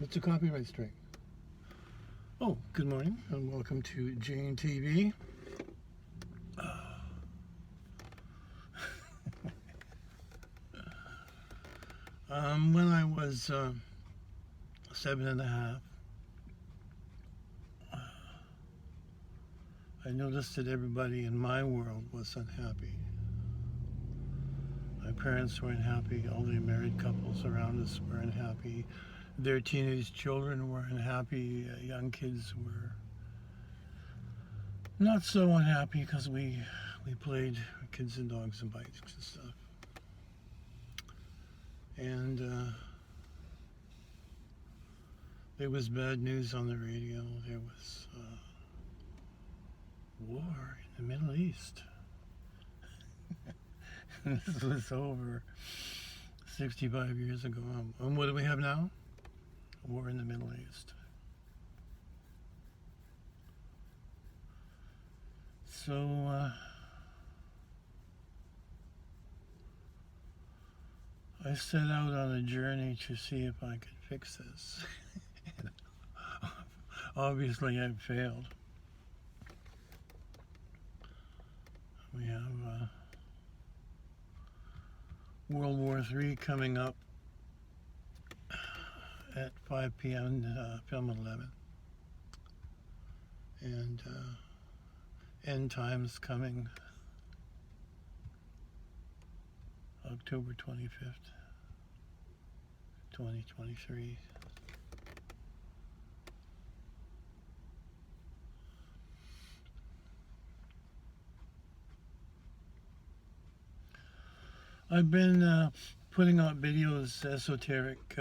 What's a copyright strike? Oh, good morning and welcome to Jane TV. When I was 7.5, I noticed that everybody in my world was unhappy. My parents were unhappy, all the married couples around us were unhappy, their teenage children were unhappy, young kids were not so unhappy because we played kids and dogs and bikes and stuff. And there was bad news on the radio. There was war in the Middle East. This was over 65 years ago. And what do we have now? A war in the Middle East. So I set out on a journey to see if I could fix this. Obviously, I failed. We have World War III coming up at 5 p.m. Film 11. And end times coming October 25th, 2023. I've been putting out videos, esoteric,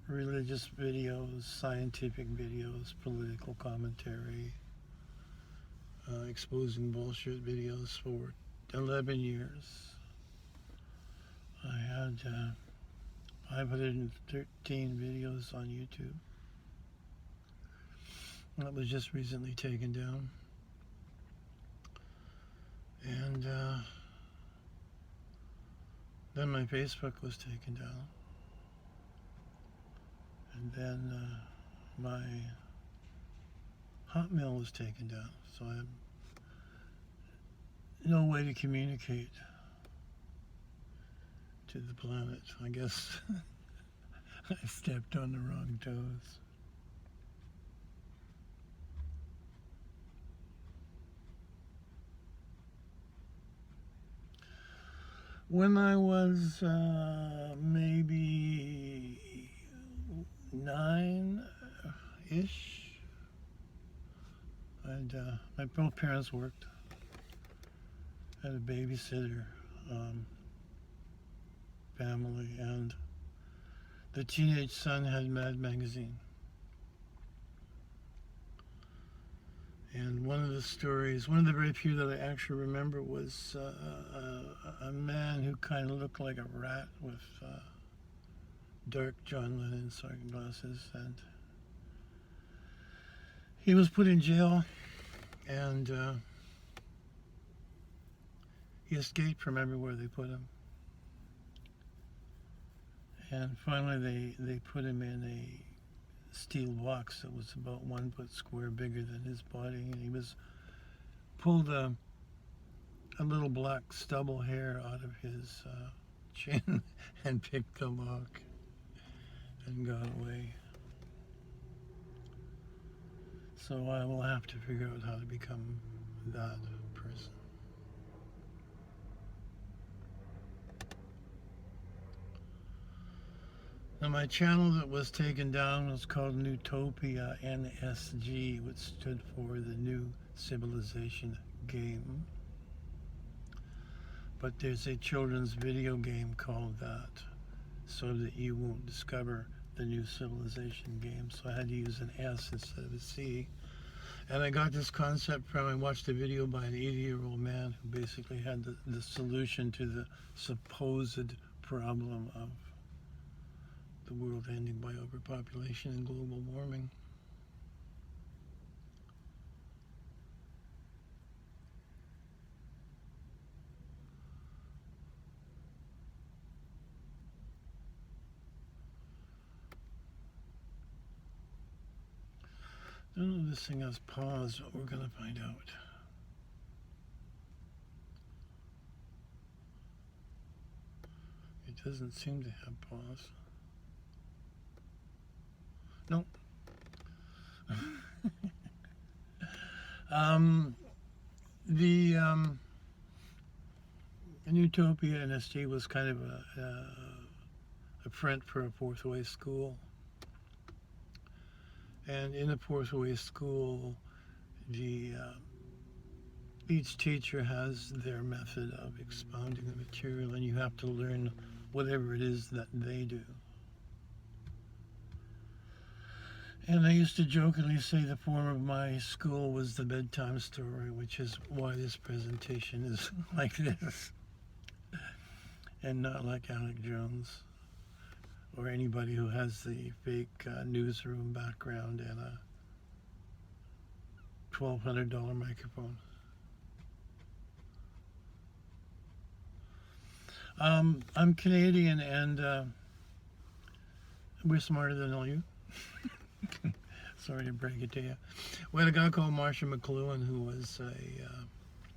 religious videos, scientific videos, political commentary, exposing bullshit videos for 11 years. I had 513 videos on YouTube. That was just recently taken down. And then my Facebook was taken down. And then my Hotmail was taken down. So I had no way to communicate to the planet. I guess I stepped on the wrong toes. When I was maybe 9-ish, and my both parents worked. Had a babysitter family, and the teenage son had Mad Magazine. And one of the stories, one of the very few that I actually remember, was a man who kind of looked like a rat with dark John Lennon sunglasses, and he was put in jail, and he escaped from everywhere they put him. And finally they put him in a steel box that was about 1 foot square, bigger than his body, and he was pulled a little black stubble hair out of his chin and picked the lock and got away. So I will have to figure out how to become that person. Now, my channel that was taken down was called Newtopia NSG, which stood for the New Civilization Game. But there's a children's video game called that, so that you won't discover the New Civilization Game. So I had to use an S instead of a C. And I got this concept from, I watched a video by an 80-year-old man who basically had the solution to the supposed problem of the world ending by overpopulation and global warming. I don't know if this thing has pause, but we're going to find out. It doesn't seem to have pause. Nope. The Utopia NSG was kind of a print for a fourth way school. And in a fourth way school, each teacher has their method of expounding the material, and you have to learn whatever it is that they do. And I used to jokingly say the form of my school was the bedtime story, which is why this presentation is like this, and not like Alec Jones or anybody who has the fake newsroom background and a $1,200 microphone. I'm Canadian, and we're smarter than all you. Sorry to break it to you. We had a guy called Marshall McLuhan who was I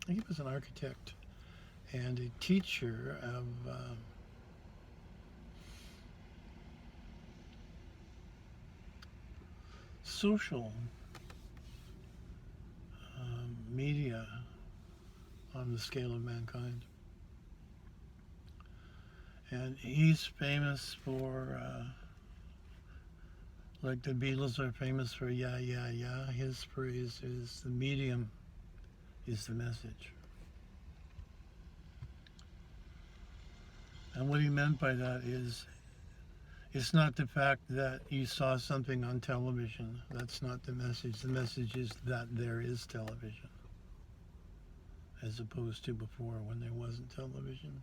think he was an architect and a teacher of social media on the scale of mankind. And he's famous for, like the Beatles are famous for yeah, yeah, yeah. His phrase is the medium is the message. And what he meant by that is, it's not the fact that you saw something on television. That's not the message. The message is that there is television, as opposed to before when there wasn't television.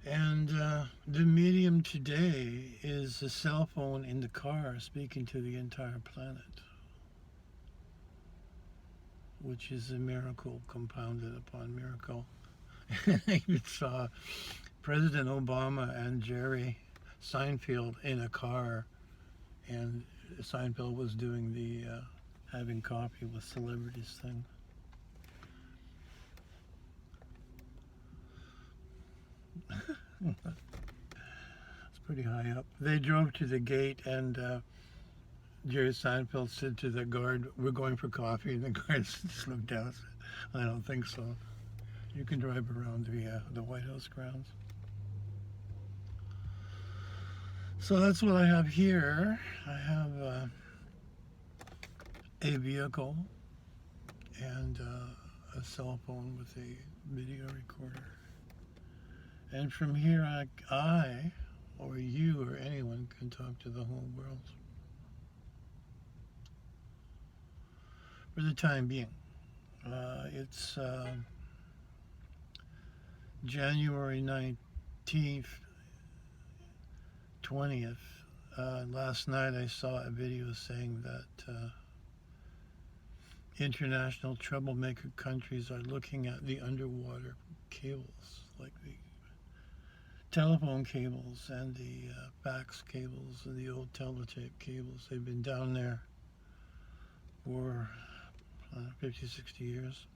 And the medium today is a cell phone in the car speaking to the entire planet, which is a miracle compounded upon miracle. I even saw President Obama and Jerry Seinfeld in a car, and Seinfeld was doing the having coffee with celebrities thing. It's pretty high up. They drove to the gate, and Jerry Seinfeld said to the guard, "We're going for coffee," and the guard just looked down and said, "I don't think so. You can drive around the White House grounds." So that's what I have here. I have a vehicle and a cell phone with a video recorder. And from here, I or you or anyone can talk to the whole world. For the time being. It's January 19th, 20th. Last night I saw a video saying that international troublemaker countries are looking at the underwater cables, like the telephone cables and the fax cables and the old teletape cables. They've been down there for 50, 60 years.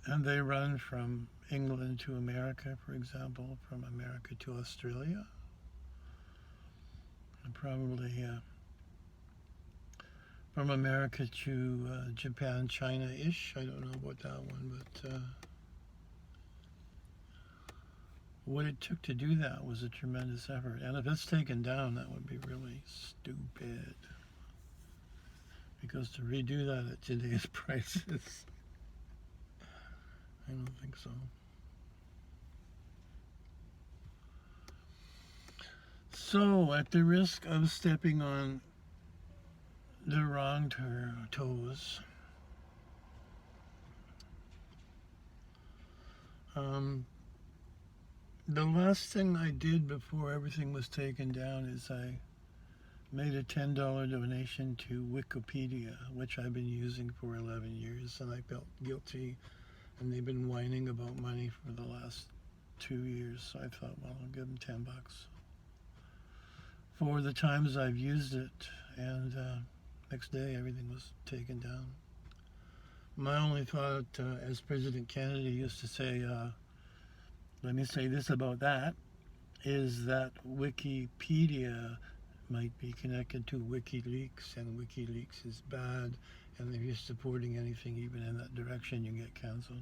And they run from England to America, for example, from America to Australia, and probably from America to Japan, China-ish. I don't know about that one, but what it took to do that was a tremendous effort. And if it's taken down, that would be really stupid. Because to redo that at today's prices, I don't think so. So, at the risk of stepping on the wrong toes, the last thing I did before everything was taken down is I made a $10 donation to Wikipedia, which I've been using for 11 years, and I felt guilty, and they've been whining about money for the last 2 years. So I thought, well, I'll give them $10 for the times I've used it. And next day, everything was taken down. My only thought, as President Kennedy used to say, let me say this about that, is that Wikipedia might be connected to WikiLeaks, and WikiLeaks is bad, and if you're supporting anything even in that direction, you get canceled.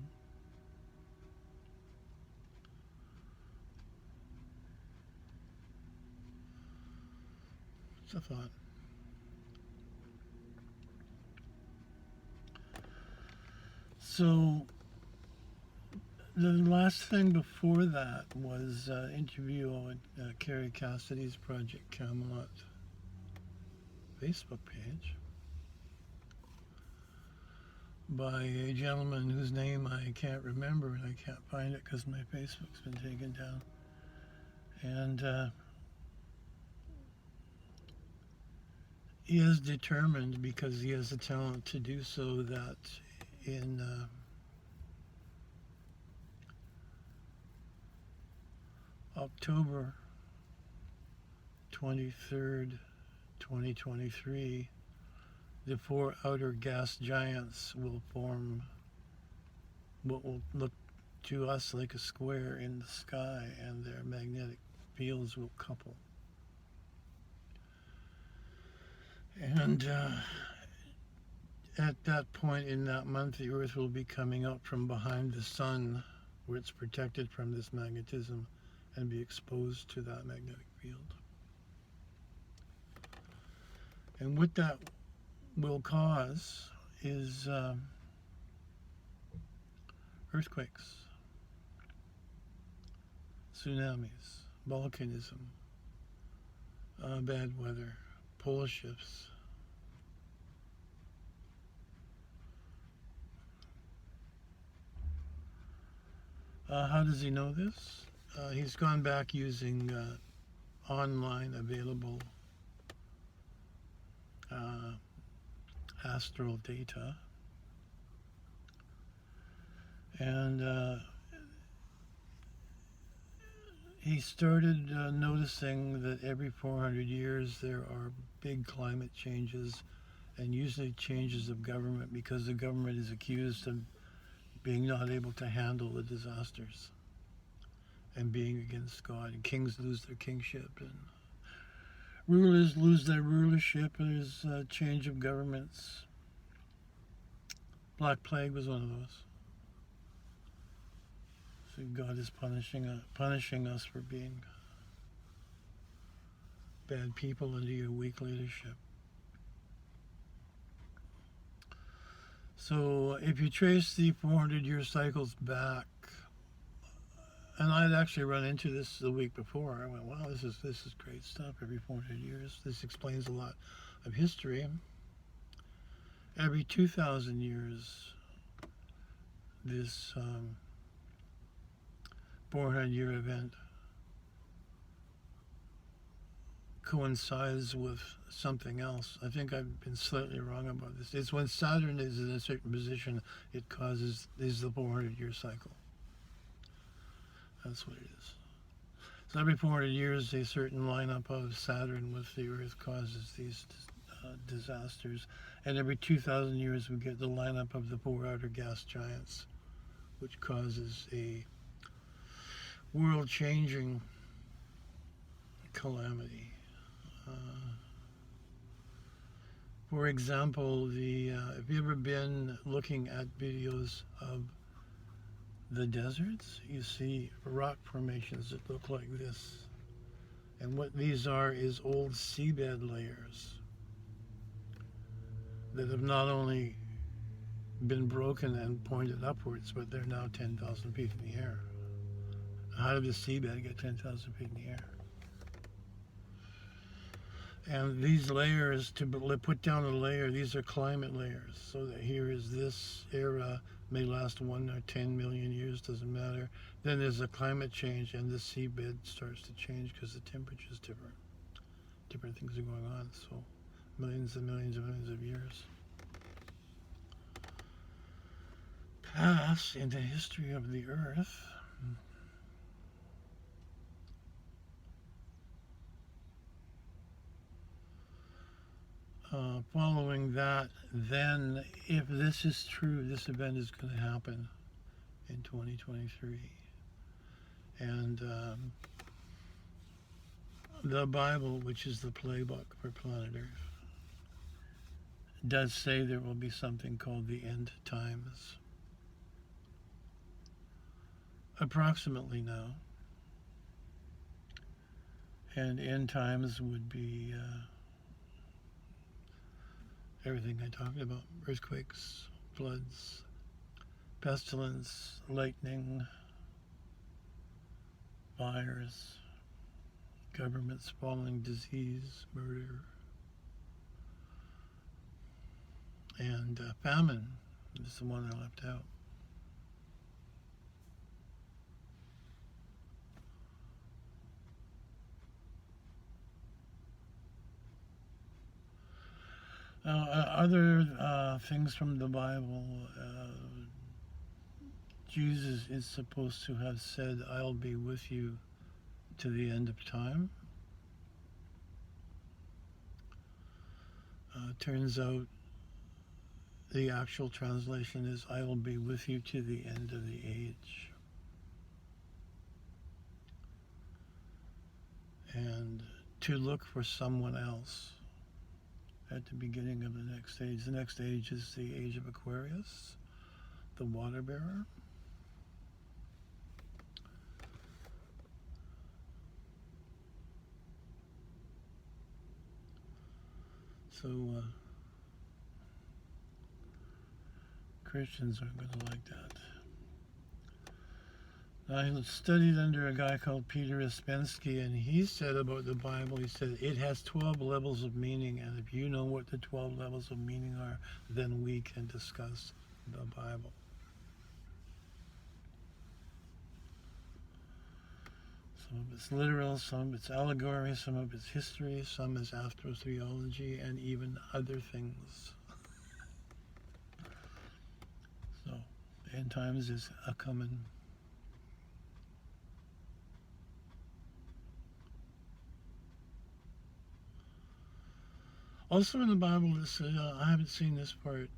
It's a thought. So the last thing before that was interview on Carrie Cassidy's Project Camelot Facebook page by a gentleman whose name I can't remember, and I can't find it because my Facebook's been taken down. And he is determined, because he has the talent to do so, that in October 23rd, 2023, the 4 outer gas giants will form what will look to us like a square in the sky, and their magnetic fields will couple. And at that point in that month, the Earth will be coming up from behind the sun, where it's protected from this magnetism, and be exposed to that magnetic field. And what that will cause is earthquakes, tsunamis, volcanism, bad weather, pole shifts. How does he know this? He's gone back using online available astral data, and he started noticing that every 400 years there are big climate changes, and usually changes of government, because the government is accused of being not able to handle the disasters and being against God, and kings lose their kingship, and rulers lose their rulership, and there's a change of governments. Black Plague was one of those. So God is punishing us for being bad people under your weak leadership. So if you trace the 400-year cycles back, and I'd actually run into this the week before. I went, wow, this is great stuff. Every 400 years, this explains a lot of history. Every 2,000 years, this 400-year event coincides with something else. I think I've been slightly wrong about this. It's when Saturn is in a certain position, it is the 400-year cycle. That's what it is. So every 400 years, a certain lineup of Saturn with the Earth causes these disasters. And every 2,000 years, we get the lineup of the 4 outer gas giants, which causes a world-changing calamity. For example, have you ever been looking at videos of the deserts? You see rock formations that look like this. And what these are is old seabed layers that have not only been broken and pointed upwards, but they're now 10,000 feet in the air. How did the seabed get 10,000 feet in the air? And these layers, to put down a layer, these are climate layers. So that here is this era, may last 1 or 10 million years, doesn't matter. Then there's a climate change, and the seabed starts to change because the temperature is different. Different things are going on, so millions and millions and millions of years pass in the history of the Earth. Following that, then, if this is true, this event is going to happen in 2023. And the Bible, which is the playbook for planet Earth, does say there will be something called the end times. Approximately now. And end times would be everything I talked about: earthquakes, floods, pestilence, lightning, fires, governments falling, disease, murder, and famine is the one I left out. Other things from the Bible, Jesus is supposed to have said, "I'll be with you to the end of time." Turns out the actual translation is, "I will be with you to the end of the age." And to look for someone else at the beginning of the next age. The next age is the age of Aquarius, the water bearer. So Christians aren't going to like that. I studied under a guy called Peter OUSPENSKY, and he said about the Bible, he said, it has 12 levels of meaning, and if you know what the 12 levels of meaning are, then we can discuss the Bible. Some of it's literal, some of it's allegory, some of it's history, some is astrotheology, and even other things. So, end times is a-coming. Also in the Bible, this, I haven't seen this part,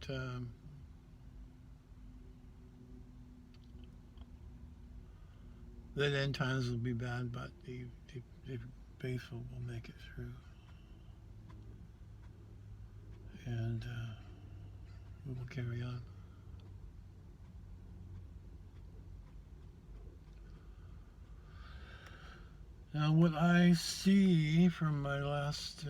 that end times will be bad, but the faithful will make it through. And we will carry on. Now, what I see from my last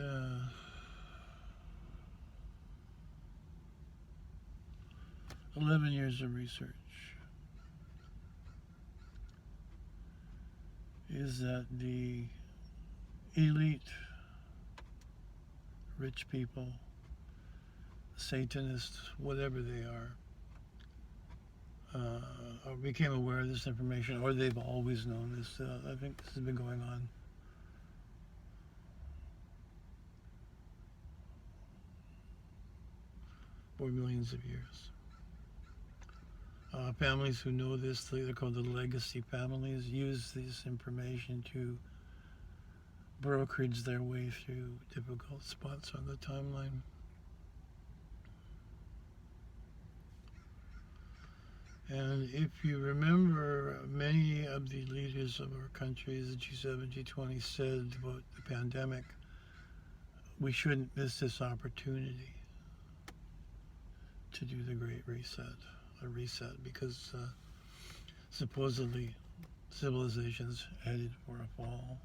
11 years of research is that the elite, rich people, Satanists, whatever they are, became aware of this information, or they've always known this. I think this has been going on for millions of years. Families who know this, they're called the legacy families, use this information to brokerage their way through difficult spots on the timeline. And if you remember, many of the leaders of our countries, the G7, G20, said about the pandemic, we shouldn't miss this opportunity to do the Great Reset, because supposedly civilization's headed for a fall.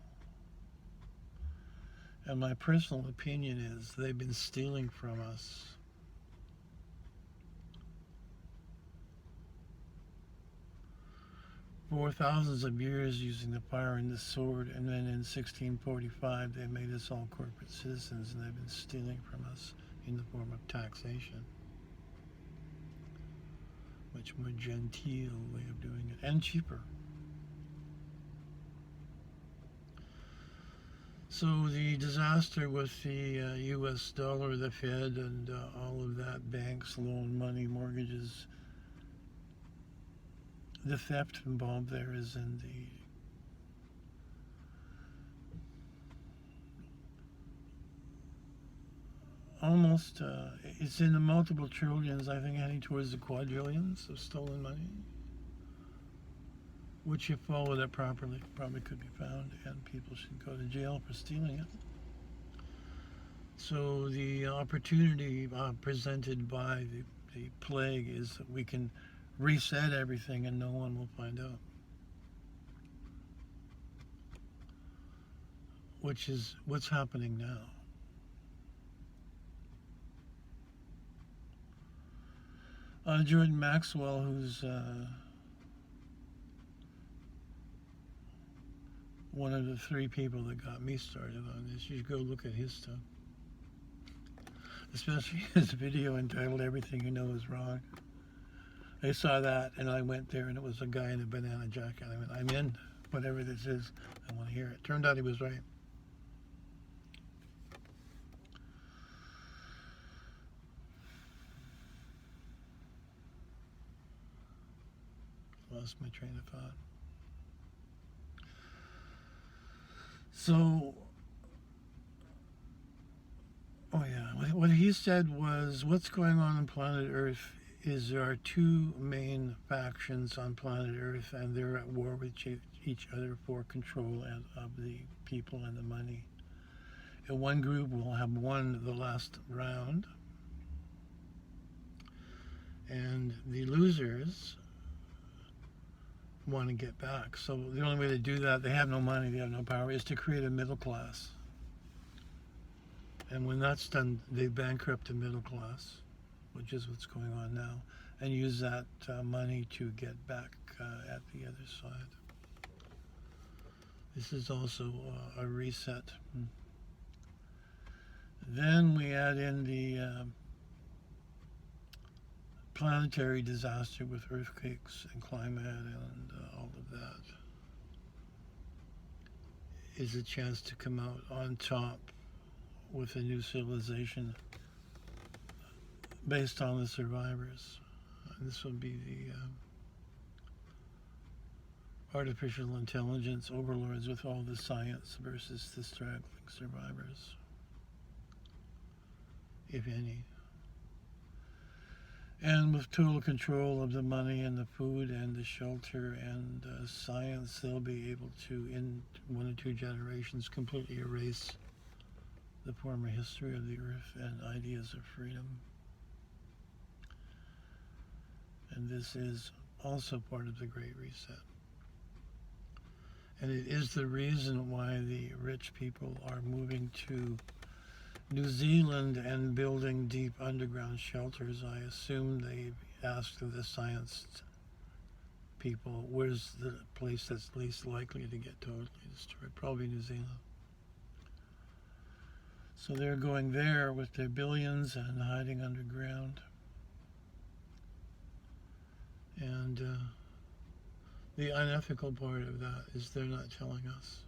And my personal opinion is they've been stealing from us. For thousands of years using the fire and the sword, and then in 1645 they made us all corporate citizens, and they've been stealing from us in the form of taxation. Much more genteel way of doing it, and cheaper. So the disaster with the US dollar, the Fed, and all of that, banks, loan money, mortgages, the theft involved there is in almost, it's in the multiple trillions, I think heading towards the quadrillions of stolen money, which if followed up properly, probably could be found, and people should go to jail for stealing it. So the opportunity presented by the plague is that we can reset everything and no one will find out. Which is what's happening now. Jordan Maxwell, who's one of the 3 people that got me started on this, you should go look at his stuff. Especially his video entitled "Everything You Know Is Wrong." I saw that and I went there and it was a guy in a banana jacket. I went, I'm in, whatever this is, I want to hear it. Turned out he was right. Lost my train of thought. So, oh yeah, what he said was, what's going on planet Earth is there are 2 main factions on planet Earth and they're at war with each other for control of the people and the money. And one group will have won the last round, and the losers want to get back. So the only way to do that, they have no money, they have no power, is to create a middle class. And when that's done, they bankrupt the middle class, which is what's going on now, and use that money to get back at the other side. This is also a reset. Then we add in the planetary disaster with earthquakes and climate and all of that. Is a chance to come out on top with a new civilization based on the survivors. This would be the artificial intelligence overlords with all the science versus the straggling survivors, if any. And with total control of the money and the food and the shelter and science, they'll be able to, in 1 or 2 generations, completely erase the former history of the earth and ideas of freedom. And this is also part of the Great Reset. And it is the reason why the rich people are moving to New Zealand and building deep underground shelters. I assume they asked the science people, where's the place that's least likely to get totally destroyed? Probably New Zealand. So they're going there with their billions and hiding underground. And the unethical part of that is they're not telling us.